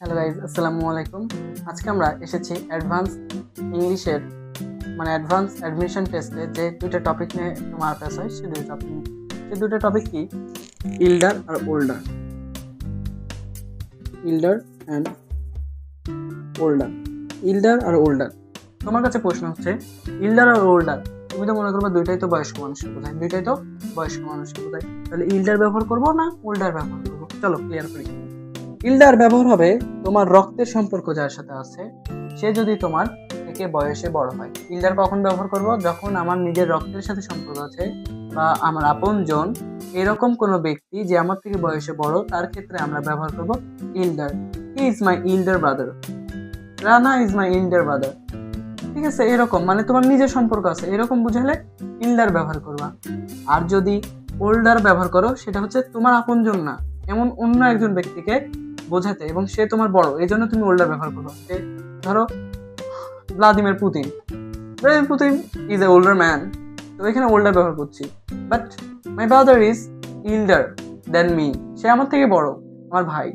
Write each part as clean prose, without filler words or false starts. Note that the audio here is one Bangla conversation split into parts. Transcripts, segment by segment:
হ্যালো গাইজ, আসসালামু আলাইকুম। আজকে আমরা এসেছি অ্যাডভান্স ইংলিশের অ্যাডভান্স অ্যাডমিশন টেস্টে যে দুটো টপিক নিয়ে তোমার পাস হয় সে দুটো টপিক কি? ইল্ডার আর older. Elder and older. Elder আর ওল্ডার। তোমার কাছে প্রশ্ন হচ্ছে, ইল্ডার আর ওল্ডার, তুমি তো মনে করবে দুইটাই তো বয়স্ক মানুষের বোঝায়, তাহলে ইল্ডার ব্যবহার করবো না ওল্ডার ব্যবহার করবো? চলো ক্লিয়ার করি। ইল্ডার ব্যবহার হবে তোমার রক্তের সম্পর্ক যার সাথে আছে, সে যদি তোমার থেকে বয়সে বড় হয়। ইল্ডার কখন ব্যবহার করব? যখন আমার নিজের রক্তের সাথে সম্পর্ক আছে বা আমার আপনজন এরকম কোনো ব্যক্তি যে আমার থেকে বয়সে বড়, তার ক্ষেত্রে আমরা ব্যবহার করব elder. He is my elder brother, Rana is my elder brother. ঠিক আছে, এরকম তোমার নিজের সম্পর্ক আছে এরকম বুঝালে ইল্ডার ব্যবহার করবা। আর যদি ওল্ডার ব্যবহার করো, সেটা হচ্ছে তোমার আপনজন না, এমন অন্য একজন ব্যক্তিকে বোঝাতে, এবং সে তোমার বড়, এই জন্য তুমি ওল্ডার ব্যবহার করবো। ধরো Vladimir Putin is a older man, তো এখানে ওল্ডার ব্যবহার করছি। But my brother is elder than me, সে আমার থেকে বড়, আমার ভাই।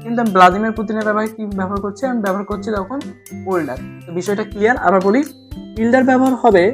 কিন্তু আমি ভ্লাদিমির পুতিনের ব্যাপারে কি ব্যবহার করছি? আমি ব্যবহার করছি তখন ওল্ডার। তো বিষয়টা ক্লিয়ার? আবার বলি, ইল্ডার ব্যবহার হবে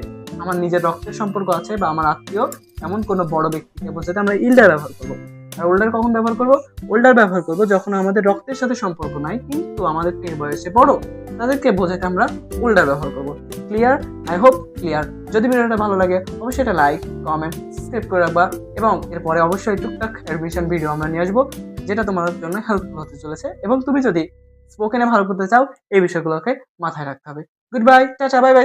আমার নিজের রক্তের সম্পর্ক আছে বা আমার আত্মীয় এমন কোনো বড় ব্যক্তিকে বোঝাতে আমরা ইল্ডার ব্যবহার করবো। আর ওল্ডার কখন ব্যবহার করবো? ওল্ডার ব্যবহার করবো যখন আমাদের রক্তের সাথে সম্পর্ক নাই কিন্তু আমাদের থেকে বয়সে বড়, তাদেরকে বোঝাতে আমরা ওল্ডার ব্যবহার করবো। ক্লিয়ার? I hope clear. যদি ভিডিওটা ভালো লাগে অবশ্যই এটা লাইক, কমেন্ট, সাবস্ক্রাইব করে রাখবা, এবং এরপরে অবশ্যই টুকটাক অ্যাডমিশন ভিডিও আমরা নিয়ে আসবো যেটা তোমার জন্য হেল্পফুল হতে চলেছে। এবং তুমি যদি স্পোকেনে ভালো করতে চাও, এই বিষয়গুলোকে মাথায় রাখতে হবে। Good bye, tata, bye bye.